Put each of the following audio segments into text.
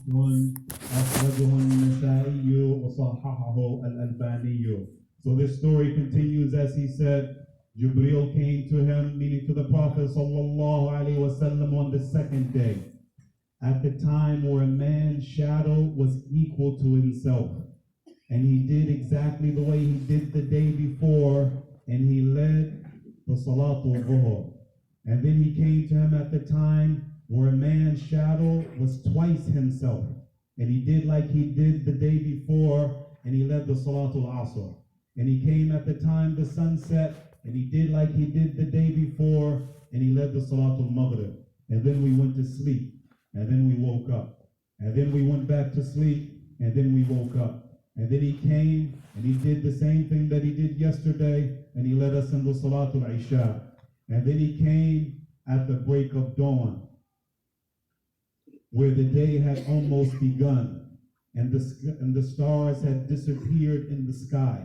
أخرجه النسائي وصححه الألباني. So this story continues as he said, Jibreel came to him, meaning to the Prophet sallallahu alaihi wasallam, on the second day, at the time where a man's shadow was equal to himself. And he did exactly the way he did the day before, and he led the Salatul Dhuhr. And then he came to him at the time where a man's shadow was twice himself. And he did like he did the day before, and he led the Salatul Asr. And he came at the time the sun set, and he did like he did the day before, and he led the Salatul Maghrib. And then we went to sleep, and then we woke up. And then we went back to sleep, and then we woke up. And then he came, and he did the same thing that he did yesterday, and he led us in the Salatul Isha. And then he came at the break of dawn, where the day had almost begun, and the stars had disappeared in the sky.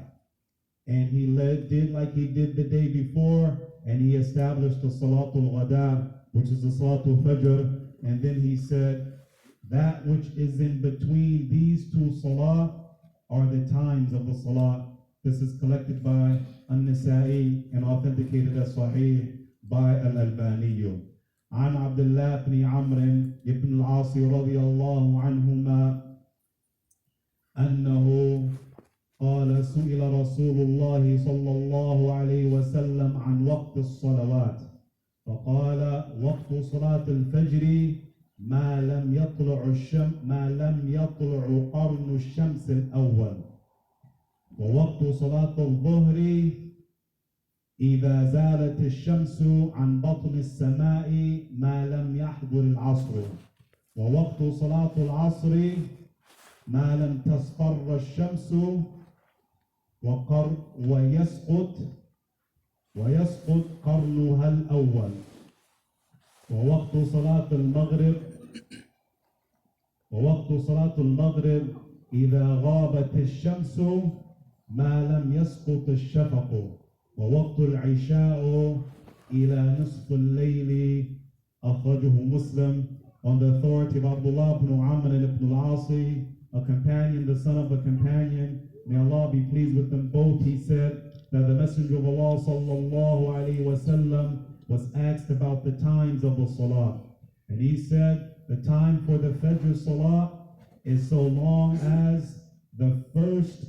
And he did like he did the day before, and he established the Salatul Ghada, which is the Salatul Fajr. And then he said, that which is in between these two salah are the times of the salah. This is collected by An-Nasa'i and authenticated as Sahih by Al-Albani. عن عبد الله بن عمرو بن العاص رضي الله عنهما أنه قال سئل رسول الله صلى الله عليه وسلم عن وقت الصلوات فقال وقت صلاة الفجر ما لم يطلع قرن الشمس الأول ووقت صلاة الظهر إذا زالت الشمس عن بطن السماء ما لم يحضر العصر ووقت صلاة العصر ما لم تصفر الشمس ويسقط قرنها الأول ووقت صلاة المغرب إذا غابت الشمس ما لم يسقط الشفق ووقت العشاء إلى نصف الليل أخرجه مسلم. On the authority of Abdullah ibn Amr ibn al-Asi, a companion, the son of a companion, may Allah be pleased with them both, he said that the Messenger of Allah sallallahu alayhi wasallam was asked about the times of the salah. And he said the time for the Fajr salah is so long as the first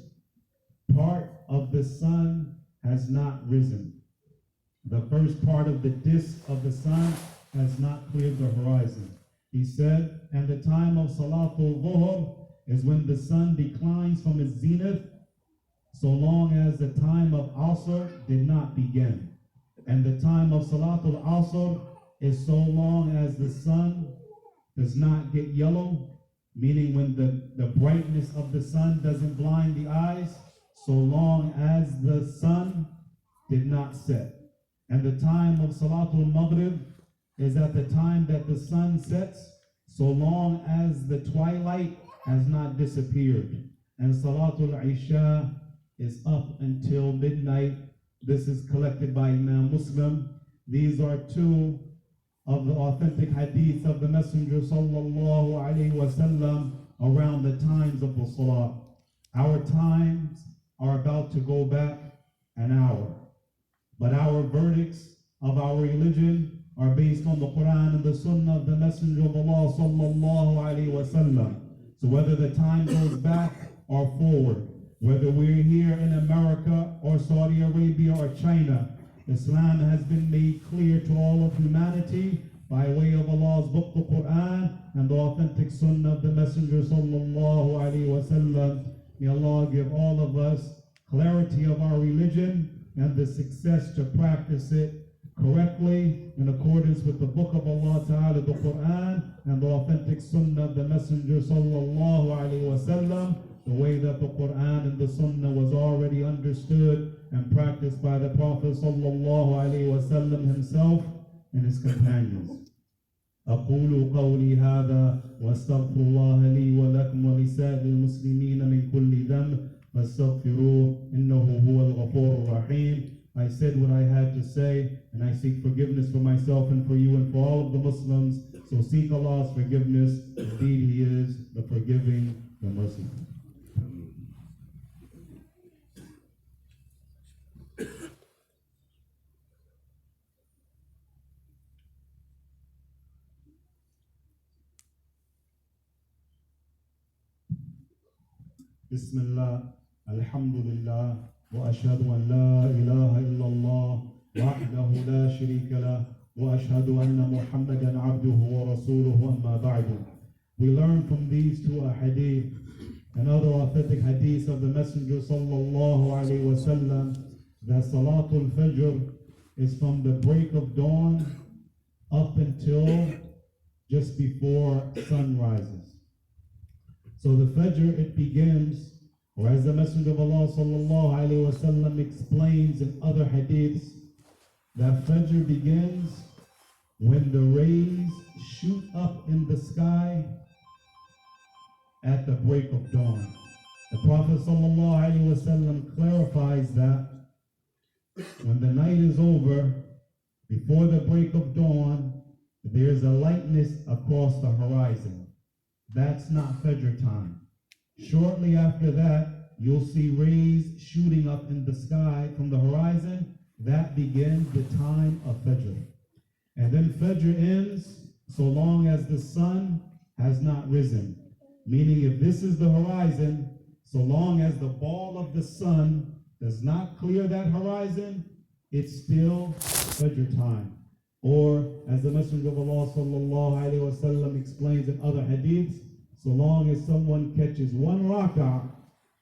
part of the sun has not risen. The first part of the disk of the sun has not cleared the horizon. He said, and the time of Salatul Dhuhr is when the sun declines from its zenith, so long as the time of Asr did not begin. And the time of Salatul Asr is so long as the sun does not get yellow, meaning when the brightness of the sun doesn't blind the eyes, so long as the sun did not set. And the time of Salatul Maghrib is at the time that the sun sets, so long as the twilight has not disappeared. And Salatul Isha is up until midnight. This is collected by Imam Muslim. These are two of the authentic hadith of the Messenger sallallahu alaihi wasallam around the times of the Salah. Our times are about to go back an hour, but our verdicts of our religion are based on the Quran and the Sunnah of the Messenger of Allah sallallahu alaihi wasallam. So whether the time goes back or forward, whether we're here in America or Saudi Arabia or China, Islam has been made clear to all of humanity by way of Allah's book, the Quran, and the authentic Sunnah of the Messenger sallallahu alaihi wasallam. May Allah give all of us clarity of our religion and the success to practice it correctly in accordance with the book of Allah Ta'ala, the Quran, and the authentic Sunnah of the Messenger sallallahu alaihi wasallam, the way that the Quran and the Sunnah was already understood and practiced by the Prophet sallallahu alaihi wasallam himself and his companions. أقول قولي هذا واستغفر الله لي ولكم ولسائر المسلمين من كل ذنب فاستغفروه إنه هو الغفور الرحيم. I said what I had to say, and I seek forgiveness for myself and for you and for all of the Muslims. So So seek Allah's forgiveness. Indeed, He is the forgiving, the merciful. بسم الله الحمد لله وأشهد أن لا إله إلا الله وحده لا شريك له وأشهد أن محمدا عبده ورسوله أما بعد. We learn from these two hadith and other authentic hadiths of the Messenger sallallahu alaihi wasallam that Salatul Fajr is from the break of dawn up until just before sun rises. So the Fajr, it begins, or as the Messenger of Allah sallallahu alaihi wasallam explains in other hadiths, that Fajr begins when the rays shoot up in the sky at the break of dawn. The Prophet sallallahu alaihi wasallam clarifies that when the night is over, before the break of dawn, there's a lightness across the horizon. That's not Fajr time. Shortly after that, you'll see rays shooting up in the sky from the horizon. That begins the time of Fajr. And then Fajr ends so long as the sun has not risen. Meaning if this is the horizon, so long as the ball of the sun does not clear that horizon, it's still Fajr time. Or as the Messenger of Allah sallallahu alaihi wasallam explains in other hadiths, so long as someone catches one rak'ah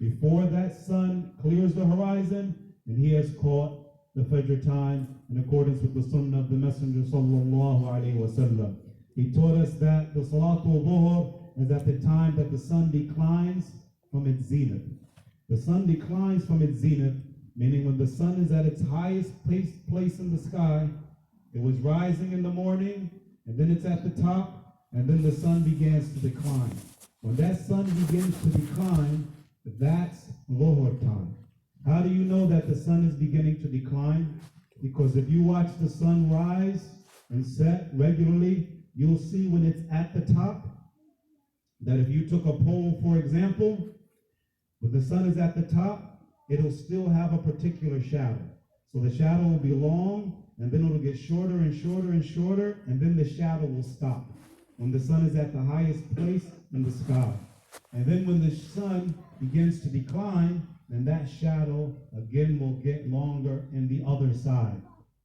before that sun clears the horizon, and he has caught the Fajr time in accordance with the Sunnah of the Messenger sallallahu alaihi wasallam. He taught us that the Salatul Dhuhr is at the time that the sun declines from its zenith. The sun declines from its zenith, meaning when the sun is at its highest place in the sky. It was rising in the morning, and then it's at the top, and then the sun begins to decline. When that sun begins to decline, that's Dhuhr time. How do you know that the sun is beginning to decline? Because if you watch the sun rise and set regularly, you'll see when it's at the top, that if you took a pole, for example, when the sun is at the top, it'll still have a particular shadow. So the shadow will be long, and then it'll get shorter and shorter and shorter, and then the shadow will stop when the sun is at the highest place in the sky. And then when the sun begins to decline, then that shadow again will get longer in the other side.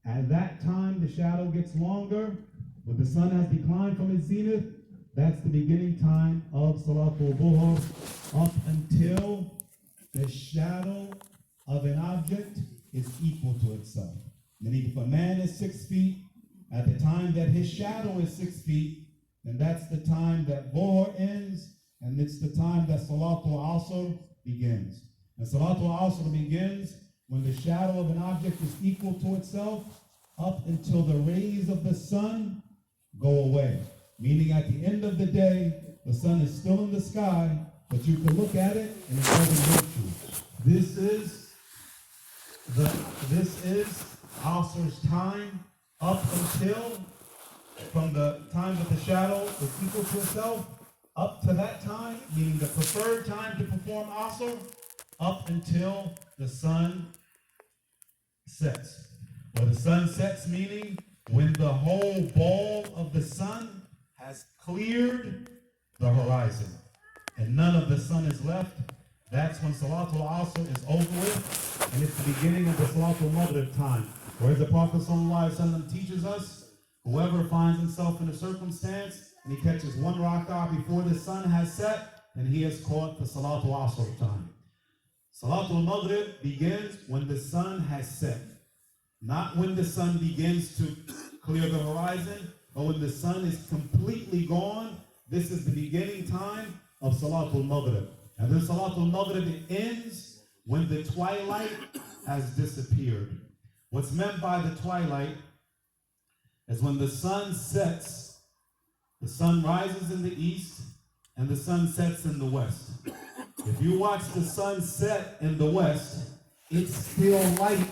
At that time, the shadow gets longer. When the sun has declined from its zenith, that's the beginning time of Salatul Dhuhr up until the shadow of an object is equal to itself. Meaning if a man is 6 feet, at the time that his shadow is 6 feet, then that's the time that Dhuhr ends, and it's the time that Salatul Asr begins. And Salatul Asr begins when the shadow of an object is equal to itself up until the rays of the sun go away. Meaning at the end of the day, the sun is still in the sky, but you can look at it and it doesn't hurt you. This is Asr's time up until, from the time that the shadow is equal to itself, up to that time, meaning the preferred time to perform Asr, up until the sun sets. Or the sun sets meaning when the whole ball of the sun has cleared the horizon and none of the sun is left. That's when Salatul Asr is over with, and it's the beginning of the Salatul Maghrib time. Whereas the Prophet ﷺ teaches us, whoever finds himself in a circumstance and he catches one rak'ah before the sun has set, then he has caught the Salatul Asr time. Salatul Maghrib begins when the sun has set. Not when the sun begins to clear the horizon, but when the sun is completely gone. This is the beginning time of Salatul Maghrib. And then Salatul Maghrib ends when the twilight has disappeared. What's meant by the twilight is when the sun sets, the sun rises in the east and the sun sets in the west. If you watch the sun set in the west, it's still light